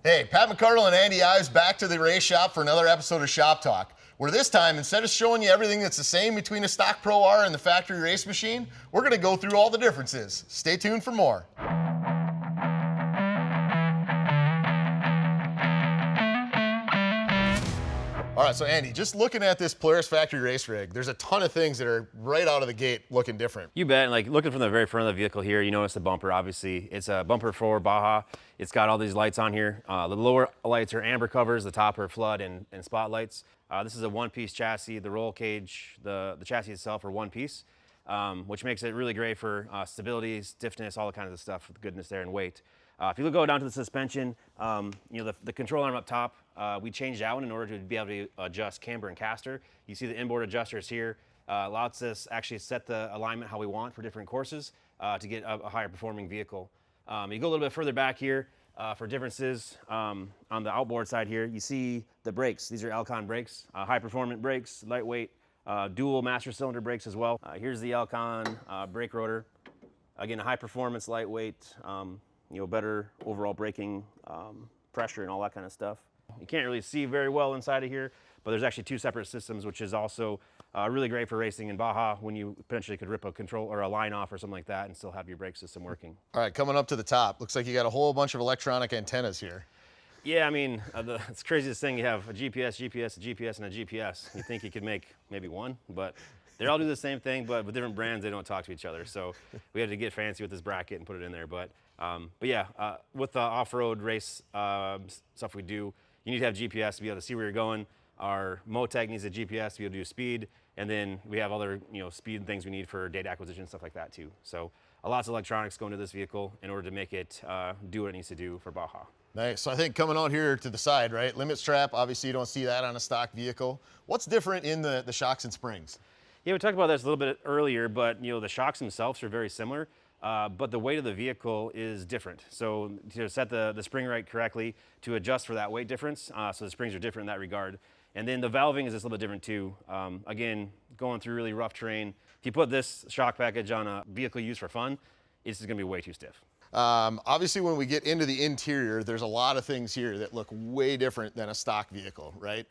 Hey, Pat McCardle and Andy Ives back to the race shop for another episode of Shop Talk, where this time, instead of showing you everything that's the same between a stock Pro R and the factory race machine, we're going to go through all the differences. Stay tuned for more. All right, so Andy, just looking at this Polaris factory race rig, there's a ton of things that are right out of the gate looking different. You bet. Like looking from the very front of the vehicle here, you notice the bumper. Obviously, it's a bumper for Baja. It's got all these lights on here. The lower lights are amber covers. The top are flood and spotlights. This is a one-piece chassis. The roll cage, the chassis itself are one piece, which makes it really great for stability, stiffness, all the kinds of stuff with goodness there and weight. If you go down to the suspension, the control arm up top, we changed that one in order to be able to adjust camber and caster. You see the inboard adjusters here. Allows us actually set the alignment how we want for different courses to get a higher performing vehicle. You go a little bit further back here for differences on the outboard side here. You see the brakes. These are Alcon brakes, high performance brakes, lightweight, dual master cylinder brakes as well. Here's the Alcon brake rotor. Again, high performance, lightweight, better overall braking pressure and all that kind of stuff. You can't really see very well inside of here, but there's actually two separate systems, which is also really great for racing in Baja when you potentially could rip a control or a line off or something like that and still have your brake system working. All right, coming up to the top, looks like you got a whole bunch of electronic antennas here. Yeah, I mean, it's the craziest thing. You have a GPS, a GPS, and a GPS. You think you could make maybe one, but they all do the same thing, but with different brands, they don't talk to each other. So we had to get fancy with this bracket and put it in there. But yeah, with the off-road race stuff we do, you need to have GPS to be able to see where you're going. Our Motec needs a GPS to be able to do speed, and then we have other speed things we need for data acquisition and stuff like that too. So lots of electronics go into this vehicle in order to make it do what it needs to do for Baja. Nice. So I think coming out here to the side, right? Limit strap, obviously you don't see that on a stock vehicle. What's different in the shocks and springs? Yeah, we talked about this a little bit earlier, but the shocks themselves are very similar, but the weight of the vehicle is different. So to set the spring right correctly, to adjust for that weight difference, so the springs are different in that regard. And then the valving is just a little bit different too. Again, going through really rough terrain, if you put this shock package on a vehicle used for fun, it's just gonna be way too stiff. Obviously, when we get into the interior, there's a lot of things here that look way different than a stock vehicle, right?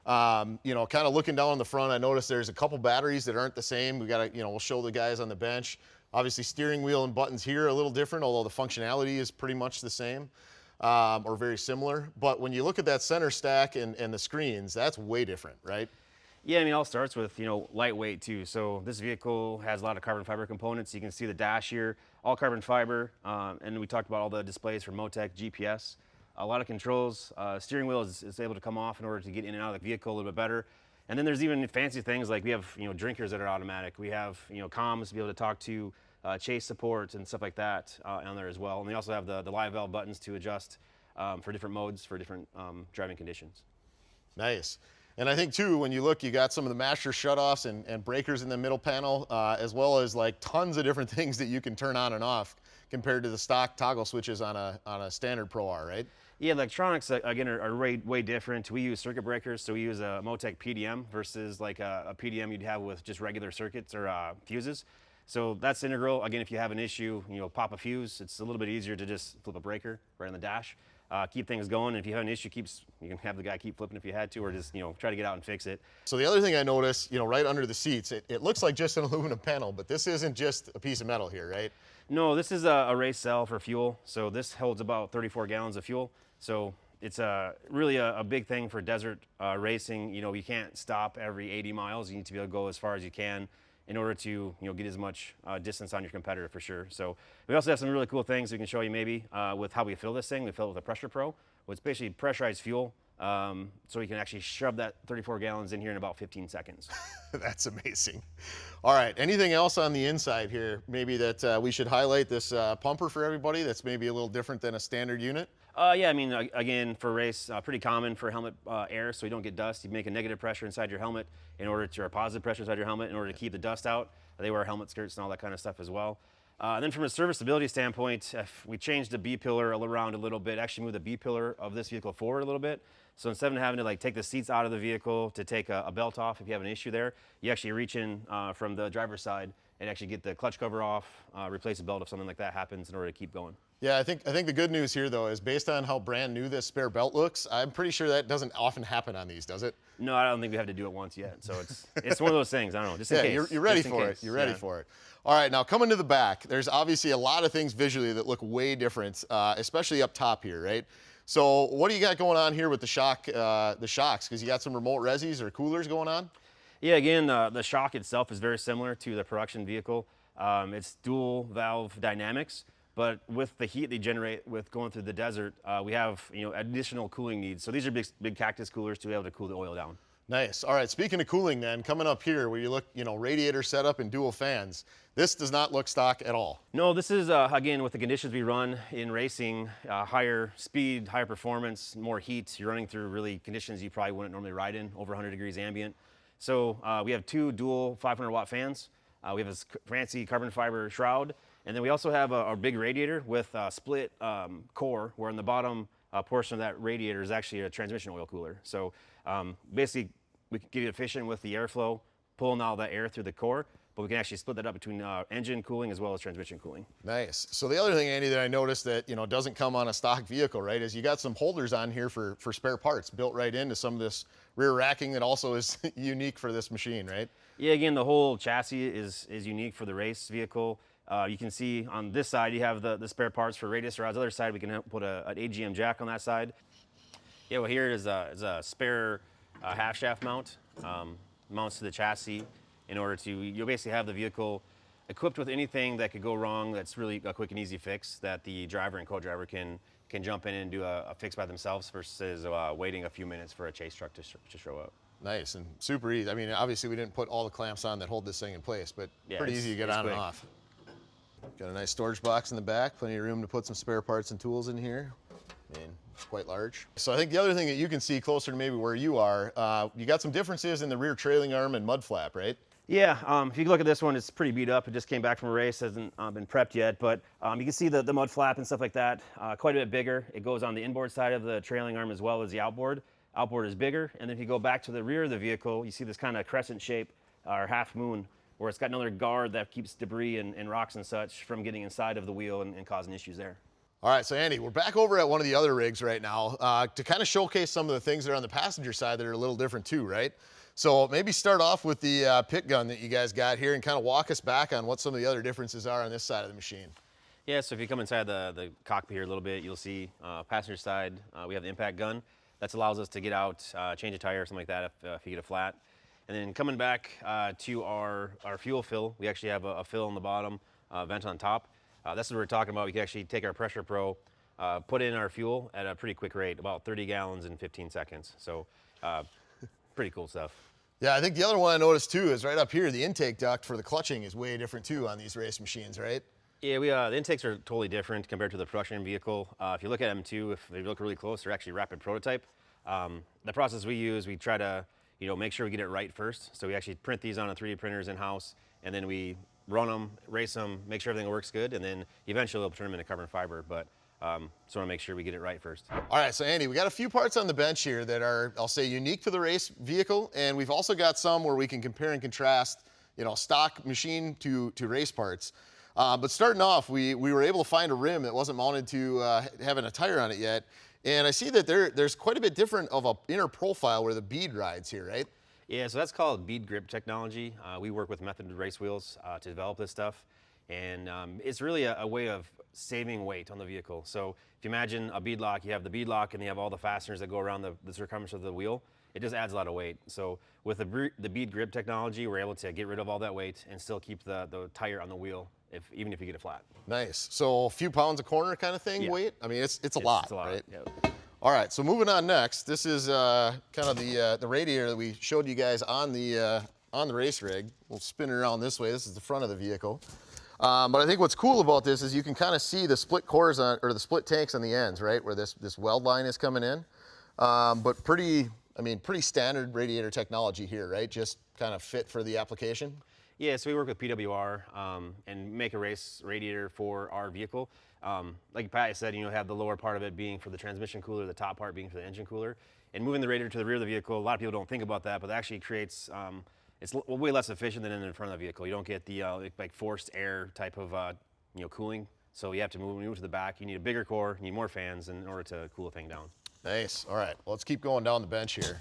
Kind of looking down on the front, I noticed there's a couple batteries that aren't the same. We got to, we'll show the guys on the bench. Obviously, steering wheel and buttons here are a little different, although the functionality is pretty much the same or very similar. But when you look at that center stack and the screens, that's way different, right? Yeah, I mean, it all starts with, lightweight too. So this vehicle has a lot of carbon fiber components. You can see the dash here, all carbon fiber. And we talked about all the displays for Motec, GPS. A lot of controls. Steering wheel is able to come off in order to get in and out of the vehicle a little bit better. And then there's even fancy things like we have drinkers that are automatic. We have comms to be able to talk to chase support and stuff like that on there as well. And they also have the live valve buttons to adjust for different modes for different driving conditions. Nice. And I think too, when you look, you got some of the master shutoffs and breakers in the middle panel, as well as like tons of different things that you can turn on and off compared to the stock toggle switches on a standard Pro R, right? Yeah, electronics again are way different. We use circuit breakers, so we use a Motec PDM versus like a PDM you'd have with just regular circuits or fuses. So that's integral. Again, if you have an issue, pop a fuse, it's a little bit easier to just flip a breaker right on the dash. Keep things going. If you have an issue, you can have the guy keep flipping if you had to, or just try to get out and fix it. So the other thing I noticed, right under the seats, it looks like just an aluminum panel, but this isn't just a piece of metal here, right? No, this is a race cell for fuel. So this holds about 34 gallons of fuel. So it's really a big thing for desert racing. You can't stop every 80 miles. You need to be able to go as far as you can in order to get as much distance on your competitor for sure. So we also have some really cool things we can show you maybe with how we fill this thing. We fill it with a Pressure Pro, which is basically pressurized fuel. So we can actually shove that 34 gallons in here in about 15 seconds. That's amazing. All right, anything else on the inside here maybe that we should highlight? This pumper for everybody that's maybe a little different than a standard unit? Yeah, I mean, again, for race, pretty common for helmet air so you don't get dust. You make a negative pressure inside your helmet or a positive pressure inside your helmet in order to keep the dust out. They wear helmet skirts and all that kind of stuff as well. Then from a serviceability standpoint, if we changed the B-pillar around a little bit, actually move the B-pillar of this vehicle forward a little bit. So instead of having to take the seats out of the vehicle to take a belt off if you have an issue there, you actually reach in from the driver's side and actually get the clutch cover off, replace a belt if something like that happens in order to keep going. Yeah, I think the good news here though is based on how brand new this spare belt looks, I'm pretty sure that doesn't often happen on these, does it? No, I don't think we have to do it once yet. So it's one of those things. I don't know, just in Yeah, case. you're ready Just in for case. it. You're ready Yeah. for it. All right, now coming to the back, there's obviously a lot of things visually that look way different, especially up top here, right? So what do you got going on here with the shocks? Because you got some remote resis or coolers going on? Yeah, again, the shock itself is very similar to the production vehicle. It's dual valve dynamics, but with the heat they generate with going through the desert, we have additional cooling needs. So these are big cactus coolers to be able to cool the oil down. Nice. All right, speaking of cooling then, coming up here where you look, radiator setup and dual fans, this does not look stock at all. No, this is, again, with the conditions we run in racing, higher speed, higher performance, more heat. You're running through really conditions you probably wouldn't normally ride in, over 100 degrees ambient. So we have 2 dual 500-watt fans. We have a fancy carbon fiber shroud. And then we also have a big radiator with a split core, where in the bottom portion of that radiator is actually a transmission oil cooler. So basically, we can get efficient with the airflow, pulling all that air through the core, but we can actually split that up between engine cooling as well as transmission cooling. Nice. So the other thing, Andy, that I noticed that doesn't come on a stock vehicle, right, is you got some holders on here for spare parts built right into some of this rear racking that also is unique for this machine, right? Yeah, again, the whole chassis is unique for the race vehicle. You can see on this side you have the spare parts for radius rods. The other side we can put an AGM jack on that side. Yeah, well here is a spare half shaft mount, mounts to the chassis in order to, you'll basically have the vehicle equipped with anything that could go wrong that's really a quick and easy fix that the driver and co-driver can jump in and do a fix by themselves versus waiting a few minutes for a chase truck to show up. Nice and super easy. I mean, obviously we didn't put all the clamps on that hold this thing in place, but Yeah, pretty easy to get on quick. and off. Got a nice storage box in the back, plenty of room to put some spare parts and tools in here. I mean, it's quite large. So I think the other thing that you can see closer to maybe where you are, you got some differences in the rear trailing arm and mud flap, right? Yeah, if you look at this one, it's pretty beat up. It just came back from a race, hasn't been prepped yet, but you can see the mud flap and stuff like that, quite a bit bigger. It goes on the inboard side of the trailing arm as well as the outboard. Outboard is bigger, and then if you go back to the rear of the vehicle, you see this kind of crescent shape, or half moon, where it's got another guard that keeps debris and rocks and such from getting inside of the wheel and causing issues there. All right, so Andy, we're back over at one of the other rigs right now to kind of showcase some of the things that are on the passenger side that are a little different too, right? So maybe start off with the pit gun that you guys got here and kind of walk us back on what some of the other differences are on this side of the machine. Yeah, so if you come inside the cockpit here a little bit, you'll see passenger side, we have the impact gun. That allows us to get out, change a tire or something like that if you get a flat. And then coming back to our fuel fill, we actually have a fill on the bottom, vent on top. This is what we're talking about. We can actually take our Pressure Pro, put in our fuel at a pretty quick rate, about 30 gallons in 15 seconds. So pretty cool stuff. Yeah, I think the other one I noticed too is right up here, the intake duct for the clutching is way different too on these race machines, right? Yeah, the intakes are totally different compared to the production vehicle. If you look at them too, if they look really close, they're actually rapid prototype. The process we use, we try to make sure we get it right first. So we actually print these on a 3D printers in-house, and then we run them, race them, make sure everything works good, and then eventually we'll turn them into carbon fiber. But so I want to make sure we get it right first. All right, so Andy, we got a few parts on the bench here that are, I'll say, unique to the race vehicle, and we've also got some where we can compare and contrast, stock machine to race parts. But starting off, we were able to find a rim that wasn't mounted to having a tire on it yet, and I see that there's quite a bit different of an inner profile where the bead rides here, right? Yeah, so that's called bead grip technology. We work with Method Race Wheels to develop this stuff. And it's really a way of saving weight on the vehicle. So if you imagine a bead lock, you have the bead lock and you have all the fasteners that go around the circumference of the wheel. It just adds a lot of weight. So with the bead grip technology, we're able to get rid of all that weight and still keep the tire on the wheel, even if you get it flat. Nice. So a few pounds a corner kind of thing, Yeah. weight? I mean, it's a lot, It's a lot, right? Yep. All right, so moving on next, this is kind of the radiator that we showed you guys on the race rig. We'll spin it around this way. This is the front of the vehicle. But I think what's cool about this is you can kind of see the split cores or the split tanks on the ends, right, where this weld line is coming in. But pretty standard radiator technology here, right? Just kind of fit for the application. Yeah, so we work with PWR and make a race radiator for our vehicle. Like Pat said, have the lower part of it being for the transmission cooler, the top part being for the engine cooler. And moving the radiator to the rear of the vehicle, a lot of people don't think about that, but that actually creates, it's way less efficient than in the front of the vehicle. You don't get the like forced air type of cooling So you have to move to the back. You need a bigger core, you need more fans in order to cool the thing down. Nice. All right, well, let's keep going down the bench here.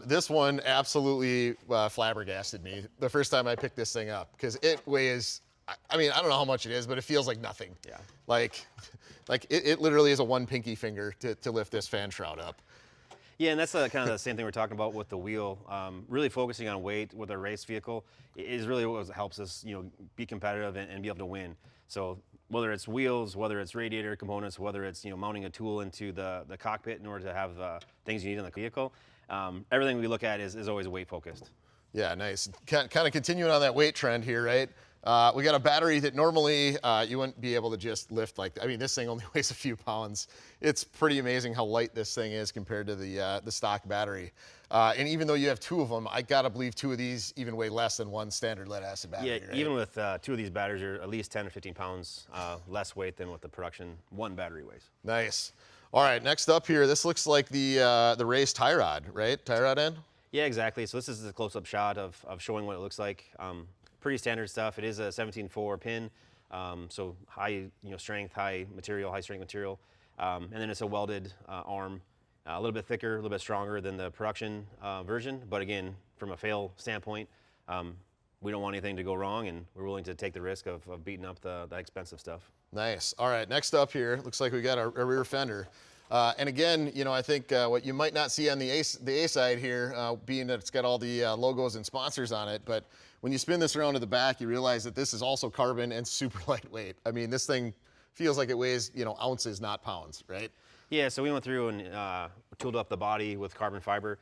This one absolutely flabbergasted me the first time I picked this thing up, because it weighs, I mean, I don't know how much it is, but it feels like nothing. Yeah. Like it literally is a one pinky finger to lift this fan shroud up. Yeah, and that's kind of the same thing we're talking about with the wheel. Really focusing on weight with a race vehicle is really what helps us, be competitive and be able to win. So whether it's wheels, whether it's radiator components, whether it's mounting a tool into the cockpit in order to have things you need in the vehicle, everything we look at is always weight focused. Yeah, nice. Kind of continuing on that weight trend here, right? We got a battery that normally you wouldn't be able to just lift like, I mean, this thing only weighs a few pounds. It's pretty amazing how light this thing is compared to the stock battery. And even though you have two of them, I gotta believe two of these even weigh less than one standard lead acid battery. Yeah, right? even with two of these batteries, are at least 10 or 15 pounds less weight than what the production one battery weighs. Nice. All right, next up here, this looks like the race tie rod, right? Tie rod end? Yeah, exactly. So this is a close-up shot of showing what it looks like. Pretty standard stuff. It is a 17.4 pin, so high strength, high strength material, and then it's a welded arm, a little bit thicker, a little bit stronger than the production version. But again, from a fail standpoint, we don't want anything to go wrong, and we're willing to take the risk of beating up the expensive stuff. Nice. All right, next up here, looks like we got a rear fender. And again, I think what you might not see on the A side here, being that it's got all the logos and sponsors on it, but when you spin this around to the back, you realize that this is also carbon and super lightweight. I mean, this thing feels like it weighs, ounces, not pounds, right? Yeah, so we went through and tooled up the body with carbon fiber,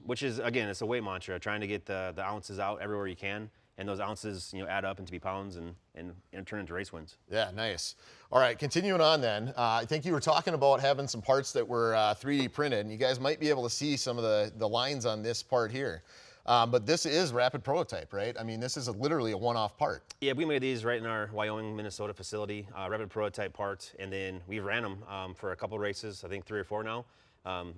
which is, again, it's a weight mantra, trying to get the ounces out everywhere you can. And those ounces, add up into be pounds and turn into race wins. Yeah, nice. All right, continuing on then. I think you were talking about having some parts that were 3D printed, and you guys might be able to see some of the lines on this part here. But this is rapid prototype, right? I mean, this is literally a one-off part. Yeah, we made these right in our Wyoming, Minnesota facility, rapid prototype parts, and then we ran them for a couple races, I think 3 or 4 now.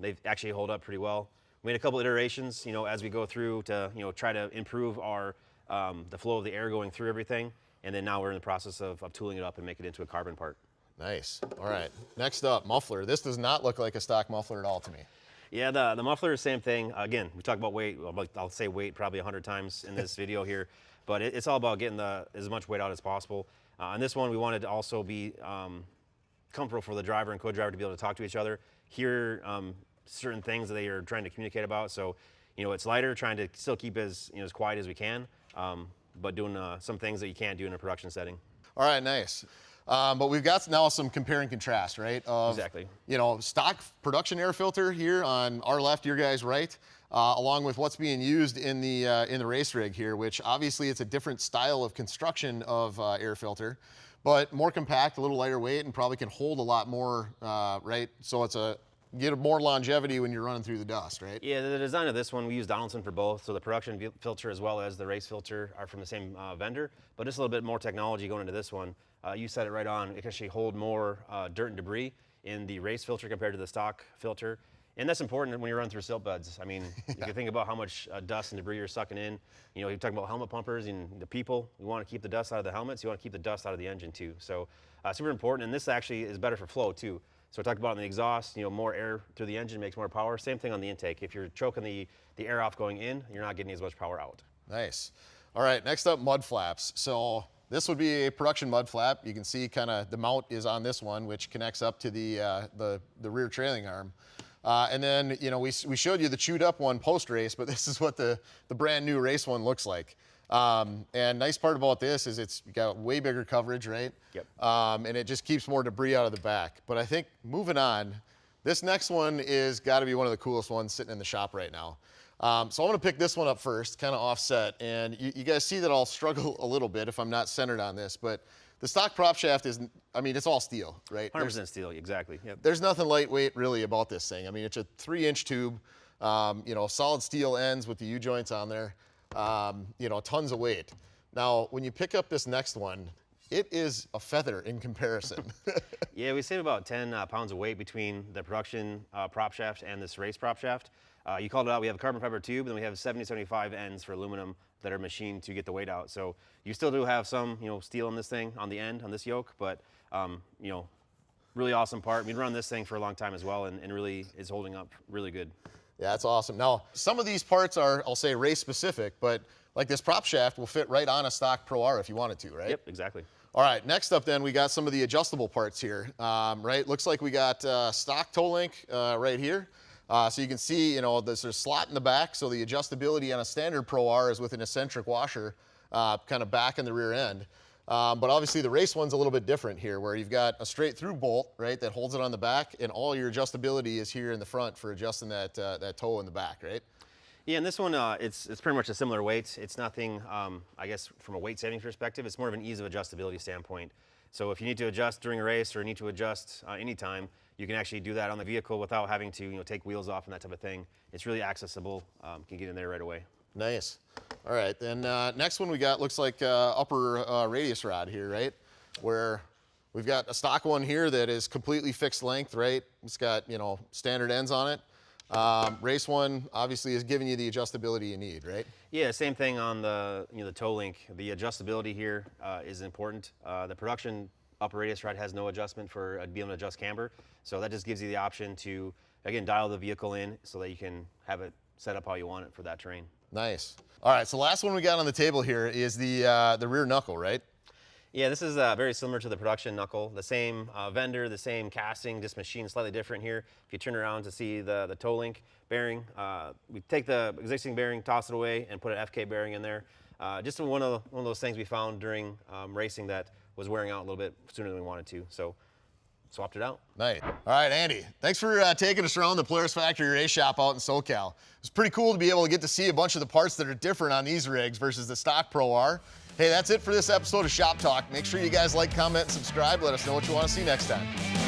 They've actually held up pretty well. We made a couple iterations, as we go through to, try to improve our the flow of the air going through everything, and then now we're in the process of tooling it up and make it into a carbon part. Nice. All right. Next up, muffler. This does not look like a stock muffler at all to me. Yeah, the muffler, same thing. Again, we talk about weight. I'll say weight probably 100 times in this video here, but it's all about getting as much weight out as possible. On this one, we wanted to also be comfortable for the driver and co-driver to be able to talk to each other, hear certain things that they are trying to communicate about. So, it's lighter, trying to still keep as quiet as we can, but doing some things that you can't do in a production setting. All right, nice. But we've got now some compare and contrast, right? Of, exactly. Stock production air filter here on our left, your guys' right, along with what's being used in the race rig here, which obviously it's a different style of construction of air filter, but more compact, a little lighter weight, and probably can hold a lot more, right? So get more longevity when you're running through the dust, right? Yeah, the design of this one, we use Donaldson for both. So the production filter as well as the race filter are from the same vendor, but just a little bit more technology going into this one. You said it right on. It can actually hold more dirt and debris in the race filter compared to the stock filter. And that's important when you're running through silt beds. I mean, you can think about how much dust and debris you're sucking in. You're talking about helmet pumpers and the people. We want to keep the dust out of the helmets. You want to keep the dust out of the engine too. So super important. And this actually is better for flow too. So we talked about in the exhaust, more air through the engine makes more power. Same thing on the intake. If you're choking the air off going in, you're not getting as much power out. Nice. All right, next up, mud flaps. So this would be a production mud flap. You can see kind of the mount is on this one, which connects up to the rear trailing arm. And then, we showed you the chewed up one post-race, but this is what the brand new race one looks like. And nice part about this is it's got way bigger coverage, right? Yep. And it just keeps more debris out of the back. But I think moving on, this next one is got to be one of the coolest ones sitting in the shop right now. So I'm going to pick this one up first, kind of offset. And you guys see that I'll struggle a little bit if I'm not centered on this, but the stock prop shaft is, it's all steel, right? 100% steel, exactly. Yep. There's nothing lightweight really about this thing. I mean, it's a 3-inch tube, solid steel ends with the U-joints on there, tons of weight. Now, when you pick up this next one, it is a feather in comparison. Yeah, we save about 10 pounds of weight between the production prop shaft and this race prop shaft. You called it out. We have a carbon fiber tube, and then we have 70-75 ends for aluminum that are machined to get the weight out. So you still do have some, steel in this thing on the end, on this yoke, but, really awesome part. We've run this thing for a long time as well, and really is holding up really good. Yeah, that's awesome. Now, some of these parts are, I'll say, race specific, but like this prop shaft will fit right on a stock Pro R if you wanted to, right? Yep, exactly. All right, next up then, we got some of the adjustable parts here, right? Looks like we got stock toe link right here. So you can see, there's a slot in the back, so the adjustability on a standard Pro R is with an eccentric washer kind of back in the rear end. But obviously the race one's a little bit different here, where you've got a straight through bolt, right, that holds it on the back, and all your adjustability is here in the front for adjusting that toe in the back, right? Yeah, and this one, it's pretty much a similar weight. It's nothing, I guess, from a weight savings perspective, it's more of an ease of adjustability standpoint. So if you need to adjust during a race or need to adjust anytime, you can actually do that on the vehicle without having to, take wheels off and that type of thing. It's really accessible. Can get in there right away. Nice. All right, then next one we got looks like upper radius rod here, right? Where we've got a stock one here that is completely fixed length, right? It's got, standard ends on it. Race one obviously is giving you the adjustability you need, right? Yeah, same thing on the the toe link. The adjustability here is important. The production upper radius rod has no adjustment for being able to adjust camber, so that just gives you the option to again dial the vehicle in so that you can have it set up how you want it for that terrain. Nice. All right, so the last one we got on the table here is the rear knuckle, right? Yeah, this is very similar to the production knuckle. The same vendor, the same casting, just machined slightly different here. If you turn around to see the toe link bearing, we take the existing bearing, toss it away, and put an FK bearing in there. Just one of those things we found during racing that was wearing out a little bit sooner than we wanted to, so swapped it out. Nice. All right, Andy, thanks for taking us around the Polaris Factory Race Shop out in SoCal. It's pretty cool to be able to get to see a bunch of the parts that are different on these rigs versus the stock Pro R. Hey, that's it for this episode of Shop Talk. Make sure you guys like, comment, and subscribe. Let us know what you want to see next time.